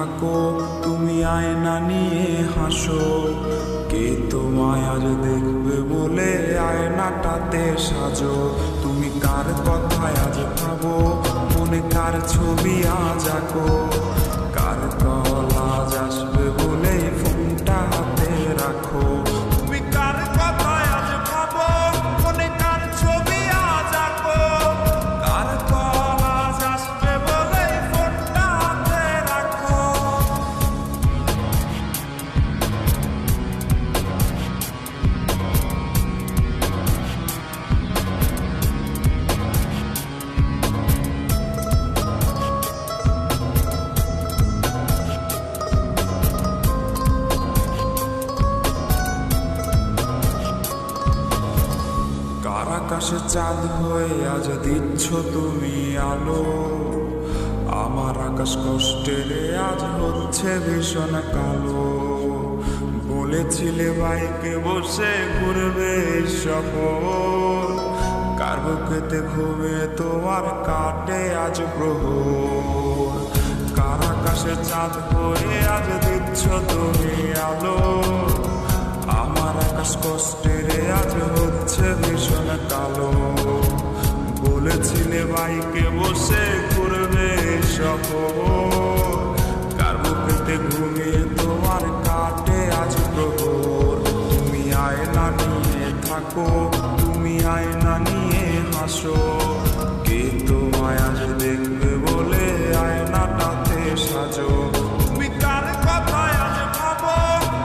থাকো, তুমি আয়না নিয়ে হাসো। কে তোমায় আজ দেখবে বলে আয়নাটাতে সাজো। তুমি কার কথায় আজ ভাবো, মনে কার ছবি আজ আঁকো। কার কল আজ আসবে বলে ফোনটা হাতে রাখো। তুমি কার কথায় আজ ভাবো, মনে কার ছবি আজ আঁকো। কার কল আজ আসবে বলে ফোনটা হাতে রাখো। কার আকাশে চাঁদ হয়ে আজ দিচ্ছ তুমি আলো। আমার আকাশ কষ্টের আজ হচ্ছে ভীষণ কালো। বলেছিলে বাইকে বসে ঘুরবে শহর, কার বুকেতে ঘুমে তোমার কাটে আজ প্রহর। কার আকাশে চাঁদ হয়ে আজ দিচ্ছ তুমি আলো। আমার আকাশ কষ্টের আজ হচ্ছে ভীষণ কালো। বলেছিলে বাইকে বসে ঘুরবে শহর, কার বুকেতে ঘুমিয়ে তোমার কাটে আজ প্রহর। তুমি আয়না নিয়ে থাকো, তুমি আয়না নিয়ে হাসো। কে তোমায় আজ দেখবে বলে আয়নাটাতে সাজো। তুমি কার কথায় আজ ভাবো,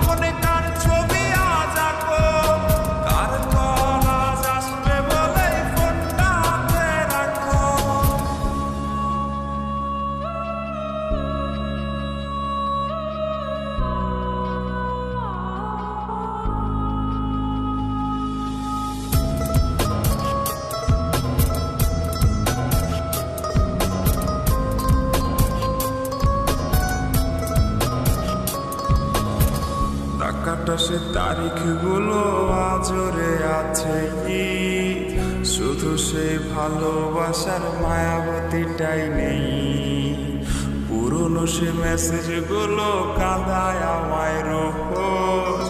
মনে কার ছবি আজ আঁকো। কার কল আজ আসবে বলে ফোনটা হাতে রাখো। টাকাটা সে তারিখগুলো আজরে আছে কি, শুধু সেই ভালোবাসার মায়াবতীটাই নেই। পুরনো সে মেসেজগুলো কাঁদায় আমায় রোজ।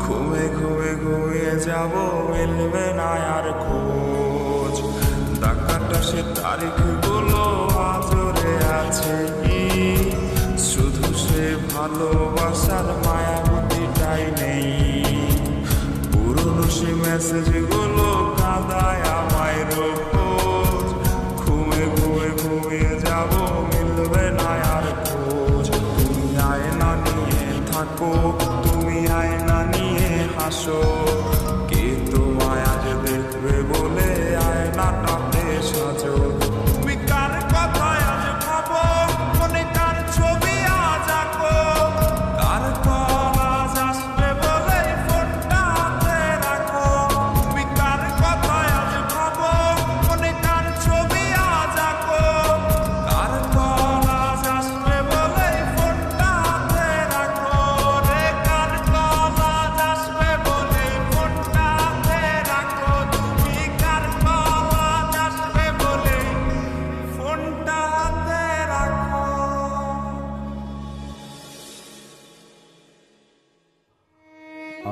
ঘুমে ঘুমে ঘুমিয়ে যাব, মিলবে না আর খোঁজ। টাকাটা সে তারিখগুলো আজরে আছে কি, শুধু সে ভালোবাসার মায়াবতীটাই নেই। পুরনো সে মেসেজগুলো কাঁদায় আমায় রোজ। ঘুমে ঘুমে ঘুমিয়ে যাব, মিলবে না আর খোঁজ। তুমি আয়না নিয়ে থাকো, তুমি আয়না নিয়ে হাসো। কে তোমায় আজ দেখবে বলে আয়নাটাতে সাজো। তুমি কার কথায় আজ ভাবো, মনে কার ছবি আজ আঁকো। কার কল আজ আসবে বলে ফোনটা হাতে রাখো। তুমি কার কথায় আজ ভাবো, মনে কার ছবি আজ আঁকো। কার কল আজ আসবে বলে ফোনটা হাতে রাখো। রে কার কল আজ আসবে বলে ফোনটা হাতে রাখো। তুমি কার কল আজ আসবে বলে ফোনটা হাতে রাখো।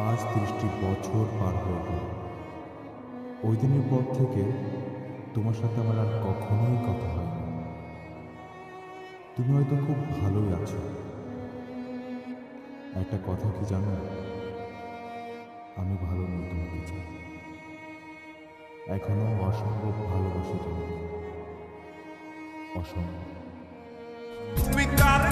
আজ 30টি বছর পার হয়ে গেল। ওই দিনের পর থেকে তোমার সাথে আমার আর কখনোই কথা হয়নি। তুমি হয়তো খুব ভালোই আছো। একটা কথা কি জানো, আমি ভালো নেই তোমাকে চাই। এখনো অসম্ভব ভালোবাসি তোমাকে, অসম্ভব। তুমি কার